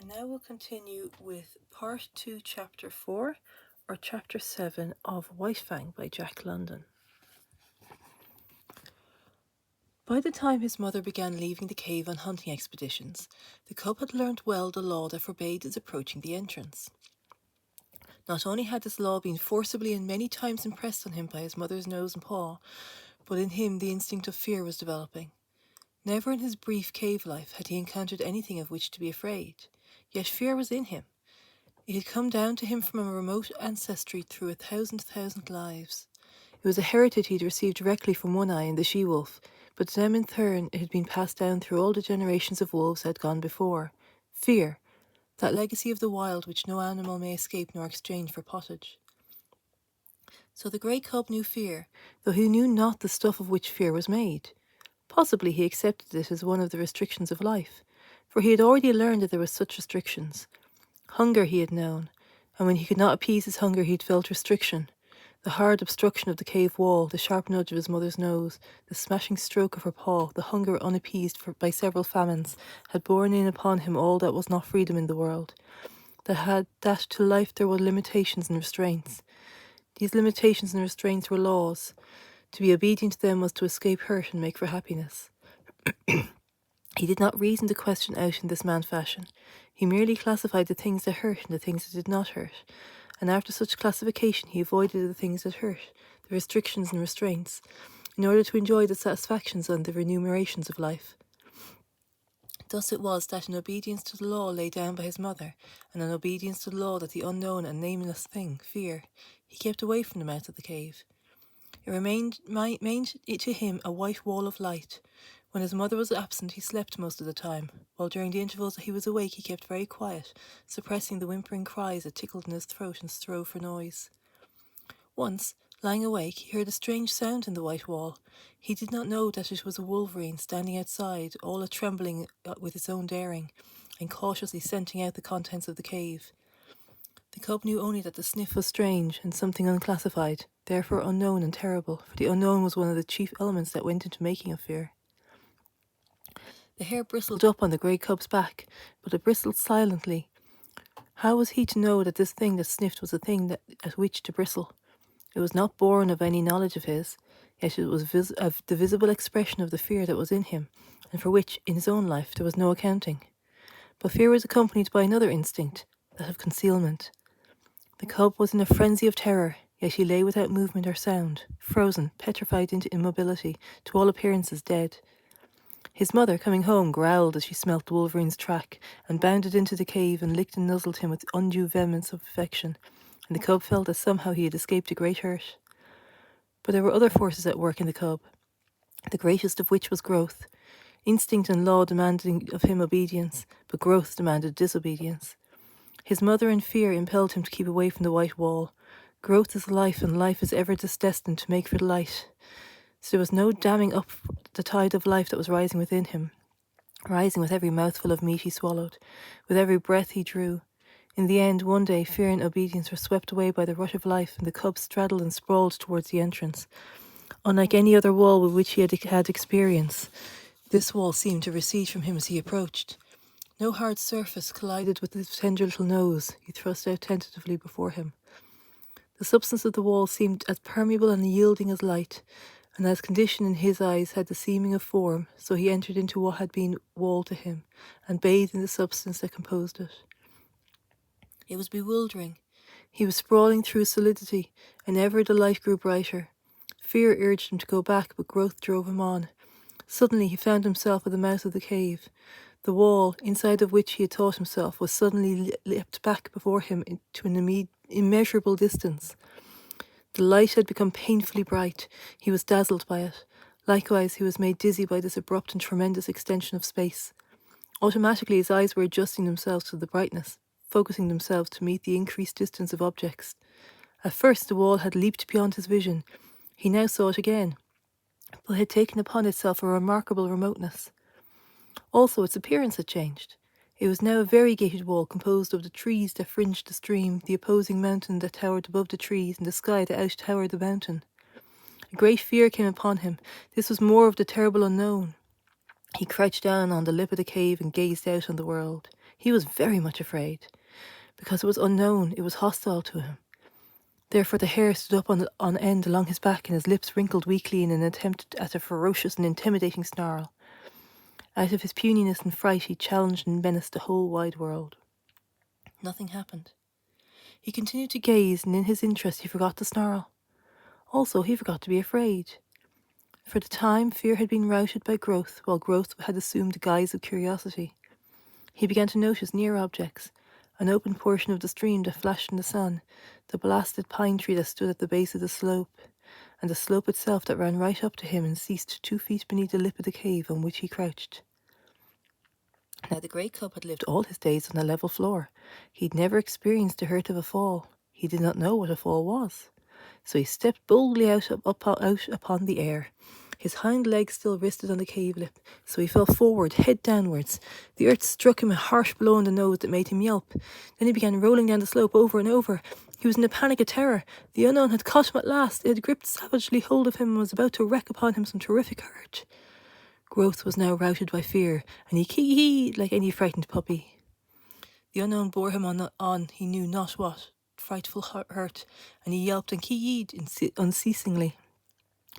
Now we'll continue with part 2, chapter 4, or chapter 7 of White Fang by Jack London. By the time his mother began leaving the cave on hunting expeditions, the cub had learnt well the law that forbade his approaching the entrance. Not only had this law been forcibly and many times impressed on him by his mother's nose and paw, but in him the instinct of fear was developing. Never in his brief cave life had he encountered anything of which to be afraid, yet fear was in him. It had come down to him from a remote ancestry through a thousand lives. It was a heritage he had received directly from One-Eye and the she-wolf, but to them in turn it had been passed down through all the generations of wolves that had gone before. Fear, that legacy of the wild which no animal may escape nor exchange for pottage. So the grey cub knew fear, though he knew not the stuff of which fear was made. Possibly he accepted it as one of the restrictions of life, for he had already learned that there were such restrictions. Hunger he had known, and when he could not appease his hunger he had felt restriction. The hard obstruction of the cave wall, the sharp nudge of his mother's nose, the smashing stroke of her paw, the hunger unappeased by several famines, had borne in upon him all that was not freedom in the world. That to life there were limitations and restraints. These limitations and restraints were laws. To be obedient to them was to escape hurt and make for happiness. He did not reason the question out in this man fashion. He merely classified the things that hurt and the things that did not hurt, and after such classification he avoided the things that hurt, the restrictions and restraints, in order to enjoy the satisfactions and the remunerations of life. Thus it was that in obedience to the law laid down by his mother, and in obedience to the law that the unknown and nameless thing, fear, he kept away from the mouth of the cave. It remained to him a white wall of light. When his mother was absent he slept most of the time, while during the intervals that he was awake he kept very quiet, suppressing the whimpering cries that tickled in his throat and strove for noise. Once, lying awake, he heard a strange sound in the white wall. He did not know that it was a wolverine standing outside, all a-trembling with its own daring, and cautiously scenting out the contents of the cave. The cub knew only that the sniff was strange and something unclassified, therefore unknown and terrible, for the unknown was one of the chief elements that went into making of fear. The hair bristled up on the grey cub's back, but it bristled silently. How was he to know that this thing that sniffed was a thing at which to bristle? It was not born of any knowledge of his, yet it was the visible expression of the fear that was in him, and for which, in his own life, there was no accounting. But fear was accompanied by another instinct, that of concealment. The cub was in a frenzy of terror, yet he lay without movement or sound, frozen, petrified into immobility, to all appearances dead. His mother, coming home, growled as she smelt the wolverine's track, and bounded into the cave and licked and nuzzled him with undue vehemence of affection, and the cub felt that somehow he had escaped a great hurt. But there were other forces at work in the cub, the greatest of which was growth. Instinct and law demanded of him obedience, but growth demanded disobedience. His mother and fear impelled him to keep away from the white wall. Growth is life, and life is ever destined to make for the light. So there was no damming up the tide of life that was rising within him, rising with every mouthful of meat he swallowed, with every breath he drew. In the end, one day, fear and obedience were swept away by the rush of life, and the cub straddled and sprawled towards the entrance. Unlike any other wall with which he had experience, this wall seemed to recede from him as he approached. No hard surface collided with his tender little nose he thrust out tentatively before him. The substance of the wall seemed as permeable and yielding as light, and as condition in his eyes had the seeming of form, so he entered into what had been wall to him, and bathed in the substance that composed it. It was bewildering. He was sprawling through solidity, and ever the light grew brighter. Fear urged him to go back, but growth drove him on. Suddenly he found himself at the mouth of the cave. The wall, inside of which he had thought himself, was suddenly leapt back before him to an immeasurable distance. The light had become painfully bright. He was dazzled by it. Likewise, he was made dizzy by this abrupt and tremendous extension of space. Automatically, his eyes were adjusting themselves to the brightness, focusing themselves to meet the increased distance of objects. At first, the wall had leaped beyond his vision. He now saw it again, but had taken upon itself a remarkable remoteness. Also, its appearance had changed. It was now a variegated wall composed of the trees that fringed the stream, the opposing mountain that towered above the trees, and the sky that out-towered the mountain. A great fear came upon him. This was more of the terrible unknown. He crouched down on the lip of the cave and gazed out on the world. He was very much afraid. Because it was unknown, it was hostile to him. Therefore the hair stood up on end along his back, and his lips wrinkled weakly in an attempt at a ferocious and intimidating snarl. Out of his puniness and fright, he challenged and menaced the whole wide world. Nothing happened. He continued to gaze, and in his interest he forgot to snarl. Also, he forgot to be afraid. For the time, fear had been routed by growth, while growth had assumed the guise of curiosity. He began to notice near objects, an open portion of the stream that flashed in the sun, the blasted pine tree that stood at the base of the slope, and the slope itself that ran right up to him and ceased 2 feet beneath the lip of the cave on which he crouched. Now the grey cub had lived all his days on a level floor. He'd never experienced the hurt of a fall. He did not know what a fall was. So he stepped boldly out upon the air. His hind legs still rested on the cave lip, so he fell forward, head downwards. The earth struck him a harsh blow on the nose that made him yelp. Then he began rolling down the slope over and over. He was in a panic of terror. The unknown had caught him at last. It had gripped savagely hold of him and was about to wreak upon him some terrific hurt. Growth was now routed by fear, and he kee-heed like any frightened puppy. The unknown bore him on he knew not what frightful hurt, and he yelped and kee-heed unceasingly.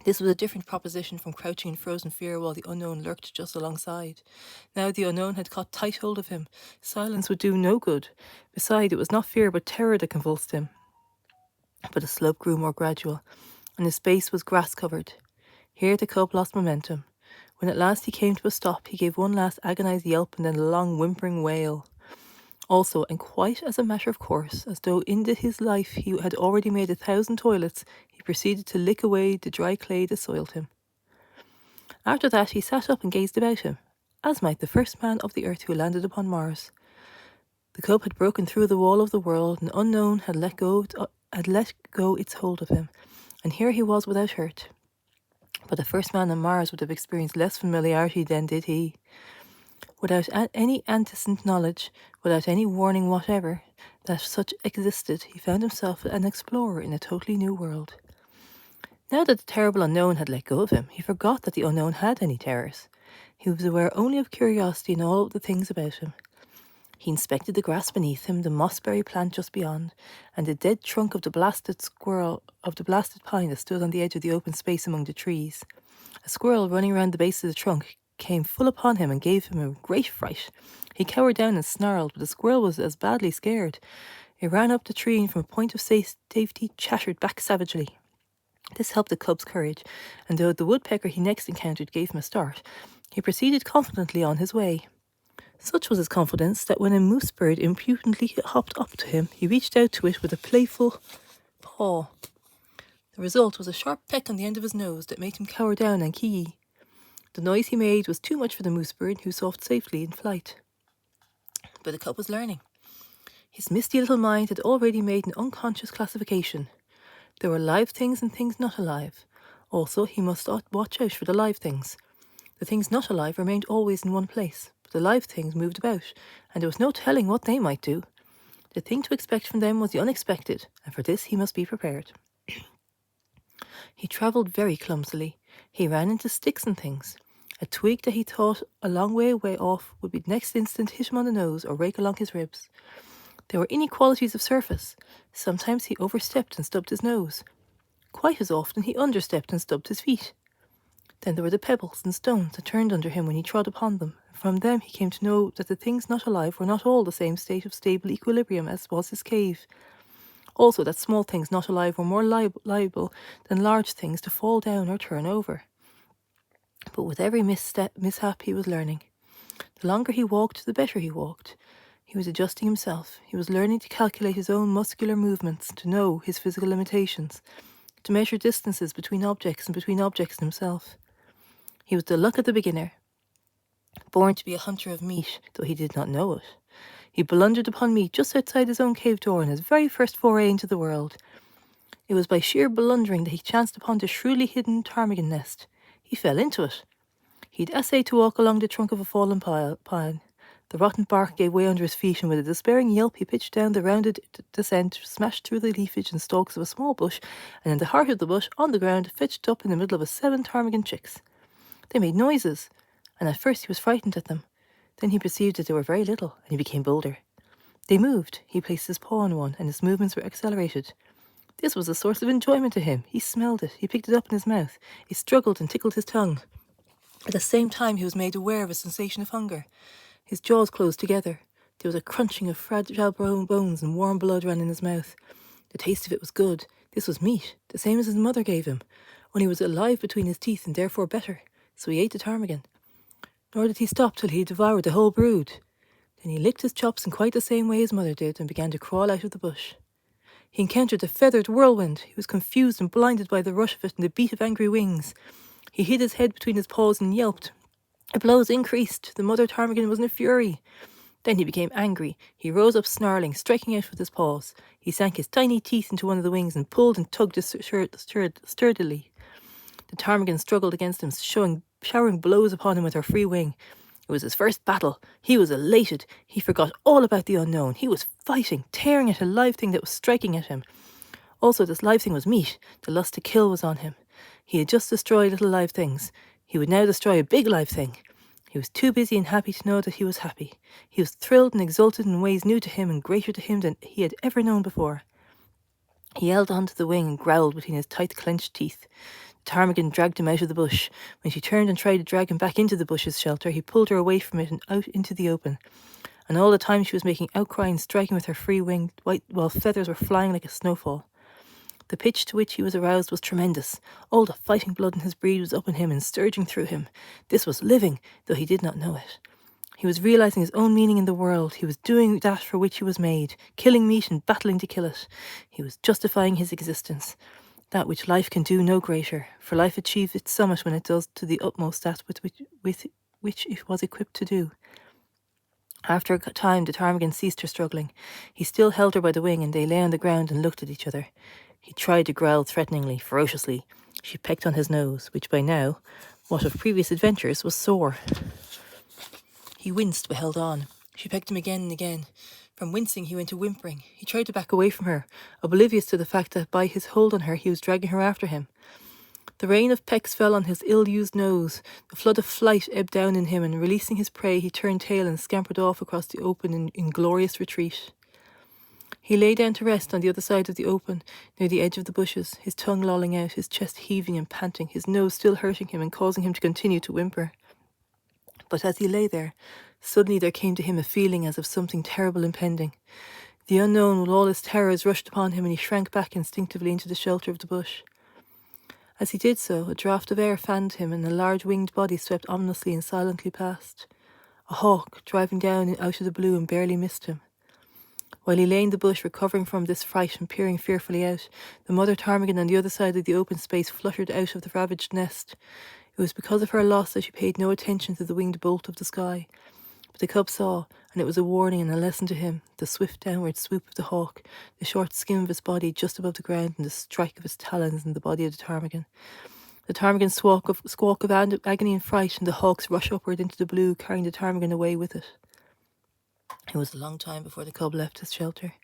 This was a different proposition from crouching in frozen fear while the unknown lurked just alongside. Now the unknown had caught tight hold of him. Silence would do no good. Besides, it was not fear but terror that convulsed him. But the slope grew more gradual, and his base was grass-covered. Here the cub lost momentum. When at last he came to a stop, he gave one last agonized yelp and then a long whimpering wail. Also, and quite as a matter of course, as though in his life he had already made 1,000 toilets, he proceeded to lick away the dry clay that soiled him. After that he sat up and gazed about him, as might the first man of the earth who landed upon Mars. The cub had broken through the wall of the world, and unknown had let go its hold of him, and here he was without hurt. But the first man on Mars would have experienced less familiarity than did he. Without any antecedent knowledge, without any warning whatever that such existed, he found himself an explorer in a totally new world. Now that the terrible unknown had let go of him, he forgot that the unknown had any terrors. He was aware only of curiosity and all of the things about him. He inspected the grass beneath him, the mossberry plant just beyond, and the dead trunk of the blasted pine that stood on the edge of the open space among the trees. A squirrel running around the base of the trunk came full upon him and gave him a great fright. He cowered down and snarled, but the squirrel was as badly scared. It ran up the tree and from a point of safety chattered back savagely. This helped the cub's courage, and though the woodpecker he next encountered gave him a start, he proceeded confidently on his way. Such was his confidence that when a moose bird impudently hopped up to him, he reached out to it with a playful paw. The result was a sharp peck on the end of his nose that made him cower down and kee. The noise he made was too much for the moose bird, who soared safely in flight. But the cub was learning. His misty little mind had already made an unconscious classification. There were live things and things not alive. Also, he must watch out for the live things. The things not alive remained always in one place, but the live things moved about, and there was no telling what they might do. The thing to expect from them was the unexpected, and for this he must be prepared. He travelled very clumsily. He ran into sticks and things. A twig that he thought a long way off would be the next instant hit him on the nose or rake along his ribs. There were inequalities of surface. Sometimes he overstepped and stubbed his nose. Quite as often he understepped and stubbed his feet. Then there were the pebbles and stones that turned under him when he trod upon them. From them he came to know that the things not alive were not all the same state of stable equilibrium as was his cave. Also that small things not alive were more liable than large things to fall down or turn over. But with every mishap he was learning. The longer he walked, the better he walked. He was adjusting himself. He was learning to calculate his own muscular movements, to know his physical limitations, to measure distances between objects and between objects and himself. He was the luck of the beginner, born to be a hunter of meat, though he did not know it. He blundered upon meat just outside his own cave door in his very first foray into the world. It was by sheer blundering that he chanced upon the shrewdly hidden ptarmigan nest. He fell into it. He'd essayed to walk along the trunk of a fallen pine. The rotten bark gave way under his feet, and with a despairing yelp he pitched down the rounded descent, smashed through the leafage and stalks of a small bush, and in the heart of the bush, on the ground, fetched up in the middle of 7 ptarmigan chicks. They made noises, and at first he was frightened at them. Then he perceived that they were very little, and he became bolder. They moved. He placed his paw on one, and his movements were accelerated. This was a source of enjoyment to him. He smelled it. He picked it up in his mouth. It struggled and tickled his tongue. At the same time, he was made aware of a sensation of hunger. His jaws closed together. There was a crunching of fragile bones, and warm blood ran in his mouth. The taste of it was good. This was meat, the same as his mother gave him, only it was alive between his teeth and therefore better. So he ate the ptarmigan. Nor did he stop till he had devoured the whole brood. Then he licked his chops in quite the same way his mother did and began to crawl out of the bush. He encountered a feathered whirlwind. He was confused and blinded by the rush of it and the beat of angry wings. He hid his head between his paws and yelped. The blows increased. The mother ptarmigan was in a fury. Then he became angry. He rose up snarling, striking out with his paws. He sank his tiny teeth into one of the wings and pulled and tugged sturdily. The ptarmigan struggled against him, showering blows upon him with her free wing. It was his first battle. He was elated. He forgot all about the unknown. He was fighting, tearing at a live thing that was striking at him. Also, this live thing was meat. The lust to kill was on him. He had just destroyed little live things. He would now destroy a big live thing. He was too busy and happy to know that he was happy. He was thrilled and exulted in ways new to him and greater to him than he had ever known before. He held on to the wing and growled between his tight clenched teeth. The ptarmigan dragged him out of the bush. When she turned and tried to drag him back into the bush's shelter, he pulled her away from it and out into the open. And all the time she was making outcry and striking with her free wing, while feathers were flying like a snowfall. The pitch to which he was aroused was tremendous. All the fighting blood in his breed was up in him and surging through him. This was living, though he did not know it. He was realizing his own meaning in the world. He was doing that for which he was made, killing meat and battling to kill it. He was justifying his existence, that which life can do no greater, for life achieves its summit when it does to the utmost that with which it was equipped to do. After a time, the ptarmigan ceased her struggling. He still held her by the wing, and they lay on the ground and looked at each other. He tried to growl threateningly, ferociously. She pecked on his nose, which by now, what of previous adventures, was sore. He winced but held on. She pecked him again and again. From wincing he went to whimpering. He tried to back away from her, oblivious to the fact that by his hold on her he was dragging her after him. The rain of pecks fell on his ill-used nose. The flood of flight ebbed down in him, and releasing his prey, he turned tail and scampered off across the open in glorious retreat. He lay down to rest on the other side of the open, near the edge of the bushes, his tongue lolling out, his chest heaving and panting, his nose still hurting him and causing him to continue to whimper. But as he lay there, suddenly there came to him a feeling as of something terrible impending. The unknown with all its terrors rushed upon him, and he shrank back instinctively into the shelter of the bush. As he did so, a draught of air fanned him, and a large winged body swept ominously and silently past. A hawk, driving down out of the blue, and barely missed him. While he lay in the bush, recovering from this fright and peering fearfully out, the mother ptarmigan on the other side of the open space fluttered out of the ravaged nest. It was because of her loss that she paid no attention to the winged bolt of the sky. But the cub saw, and it was a warning and a lesson to him, the swift downward swoop of the hawk, the short skim of its body just above the ground, and the strike of its talons in the body of the ptarmigan. The ptarmigan's squawk of agony and fright, and the hawk's rush upward into the blue, carrying the ptarmigan away with it. It was a long time before the cub left his shelter.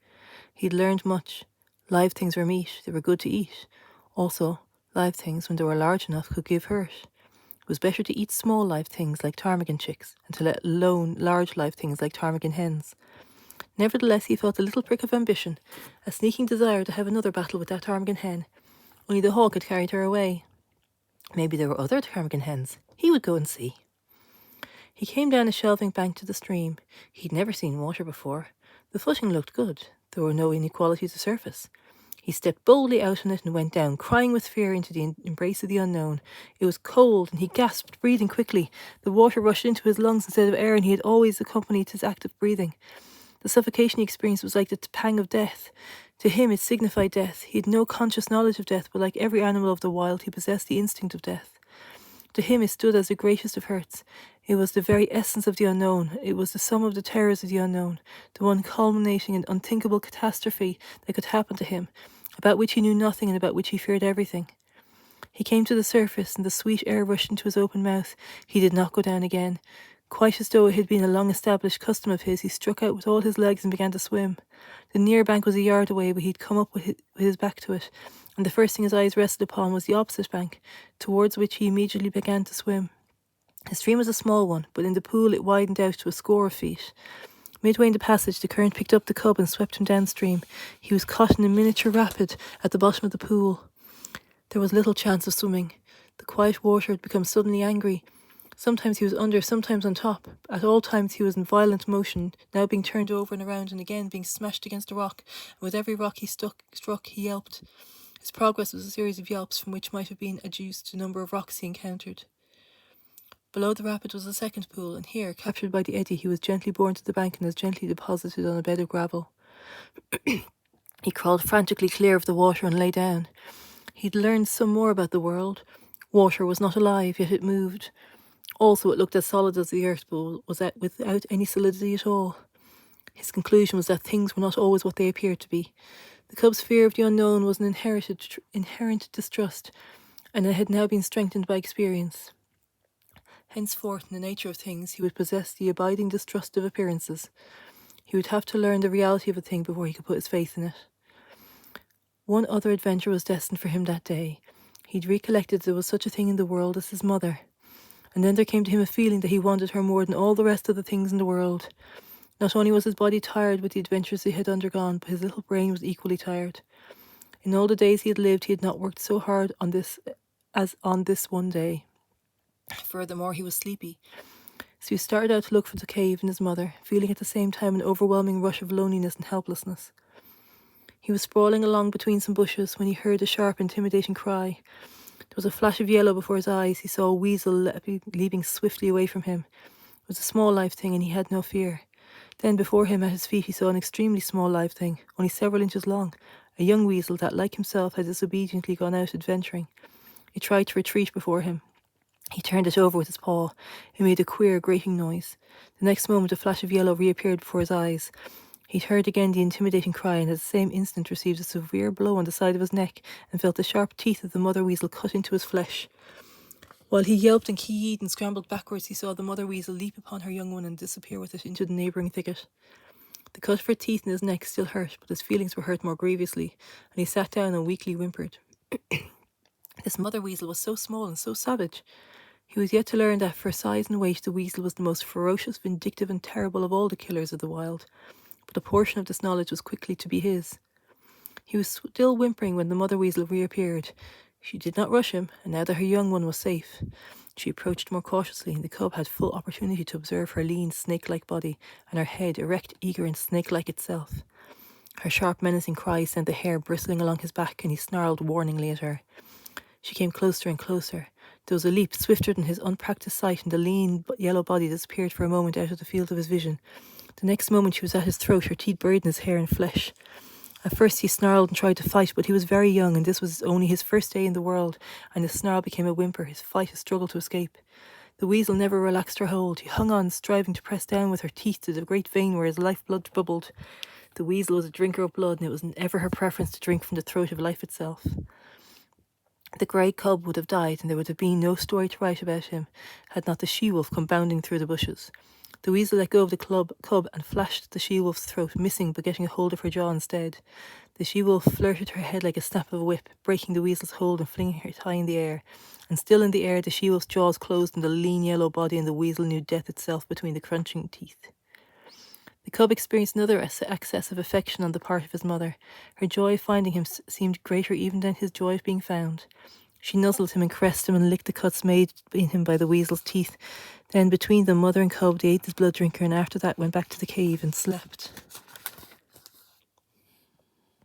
He had learned much. Live things were meat. They were good to eat. Also, live things, when they were large enough, could give hurt. It was better to eat small live things like ptarmigan chicks, and to let alone large live things like ptarmigan hens. Nevertheless, he felt a little prick of ambition, a sneaking desire to have another battle with that ptarmigan hen. Only the hawk had carried her away. Maybe there were other ptarmigan hens. He would go and see. He came down a shelving bank to the stream. He'd never seen water before. The footing looked good. There were no inequalities of surface. He stepped boldly out on it and went down, crying with fear into the embrace of the unknown. It was cold, and he gasped, breathing quickly. The water rushed into his lungs instead of air, and he had always accompanied his active breathing. The suffocation he experienced was like the pang of death. To him it signified death. He had no conscious knowledge of death, but like every animal of the wild, he possessed the instinct of death. To him it stood as the greatest of hurts. It was the very essence of the unknown. It was the sum of the terrors of the unknown, the one culminating in unthinkable catastrophe that could happen to him, about which he knew nothing and about which he feared everything. He came to the surface, and the sweet air rushed into his open mouth. He did not go down again. Quite as though it had been a long-established custom of his, he struck out with all his legs and began to swim. The near bank was a yard away, but he'd come up with his back to it, and the first thing his eyes rested upon was the opposite bank, towards which he immediately began to swim. The stream was a small one, but in the pool it widened out to a score of feet. Midway in the passage, the current picked up the cub and swept him downstream. He was caught in a miniature rapid at the bottom of the pool. There was little chance of swimming. The quiet water had become suddenly angry. Sometimes he was under, sometimes on top. At all times he was in violent motion, now being turned over and around and again being smashed against a rock, and with every rock he struck, he yelped. His progress was a series of yelps from which might have been adduced the number of rocks he encountered. Below the rapid was a second pool, and here, captured by the eddy, he was gently borne to the bank and as gently deposited on a bed of gravel. He crawled frantically clear of the water and lay down. He'd learned some more about the world. Water was not alive, yet it moved. Also, it looked as solid as the earth, but was without any solidity at all. His conclusion was that things were not always what they appeared to be. The cub's fear of the unknown was an inherent distrust, and it had now been strengthened by experience. Henceforth, in the nature of things, he would possess the abiding distrust of appearances. He would have to learn the reality of a thing before he could put his faith in it. One other adventure was destined for him that day. He'd recollected there was such a thing in the world as his mother. And then there came to him a feeling that he wanted her more than all the rest of the things in the world. Not only was his body tired with the adventures he had undergone, but his little brain was equally tired. In all the days he had lived, he had not worked so hard on this as on this one day. Furthermore, he was sleepy. So he started out to look for the cave and his mother, feeling at the same time an overwhelming rush of loneliness and helplessness. He was sprawling along between some bushes when he heard a sharp, intimidating cry. There was a flash of yellow before his eyes. He saw a weasel leaping swiftly away from him. It was a small live thing, and he had no fear. Then before him, at his feet, he saw an extremely small live thing, only several inches long, a young weasel that, like himself, had disobediently gone out adventuring. It tried to retreat before him. He turned it over with his paw. It made a queer, grating noise. The next moment, a flash of yellow reappeared before his eyes. He'd heard again the intimidating cry, and at the same instant received a severe blow on the side of his neck and felt the sharp teeth of the mother weasel cut into his flesh. While he yelped and kee-eed and scrambled backwards, he saw the mother weasel leap upon her young one and disappear with it into the neighbouring thicket. The cut of her teeth in his neck still hurt, but his feelings were hurt more grievously, and he sat down and weakly whimpered. This mother weasel was so small and so savage. He was yet to learn that for size and weight the weasel was the most ferocious, vindictive and terrible of all the killers of the wild. But a portion of this knowledge was quickly to be his. He was still whimpering when the mother weasel reappeared. She did not rush him, and now that her young one was safe, she approached more cautiously, and the cub had full opportunity to observe her lean, snake-like body, and her head, erect, eager, and snake-like itself. Her sharp, menacing cry sent the hair bristling along his back, and he snarled warningly at her. She came closer and closer. There was a leap swifter than his unpracticed sight, and the lean, yellow body disappeared for a moment out of the field of his vision. The next moment she was at his throat, her teeth buried in his hair and flesh. At first he snarled and tried to fight, but he was very young, and this was only his first day in the world, and his snarl became a whimper, his fight a struggle to escape. The weasel never relaxed her hold. He hung on, striving to press down with her teeth to the great vein where his lifeblood bubbled. The weasel was a drinker of blood, and it was ever her preference to drink from the throat of life itself. The grey cub would have died, and there would have been no story to write about him, had not the she-wolf come bounding through the bushes. The weasel let go of the cub and flashed at the she-wolf's throat, missing but getting a hold of her jaw instead. The she-wolf flirted her head like a snap of a whip, breaking the weasel's hold and flinging her high in the air. And still in the air, the she-wolf's jaws closed on the lean yellow body, and the weasel knew death itself between the crunching teeth. The cub experienced another access of affection on the part of his mother. Her joy of finding him seemed greater even than his joy of being found. She nuzzled him and caressed him and licked the cuts made in him by the weasel's teeth. Then between them, mother and cub, they ate this blood drinker, and after that went back to the cave and slept.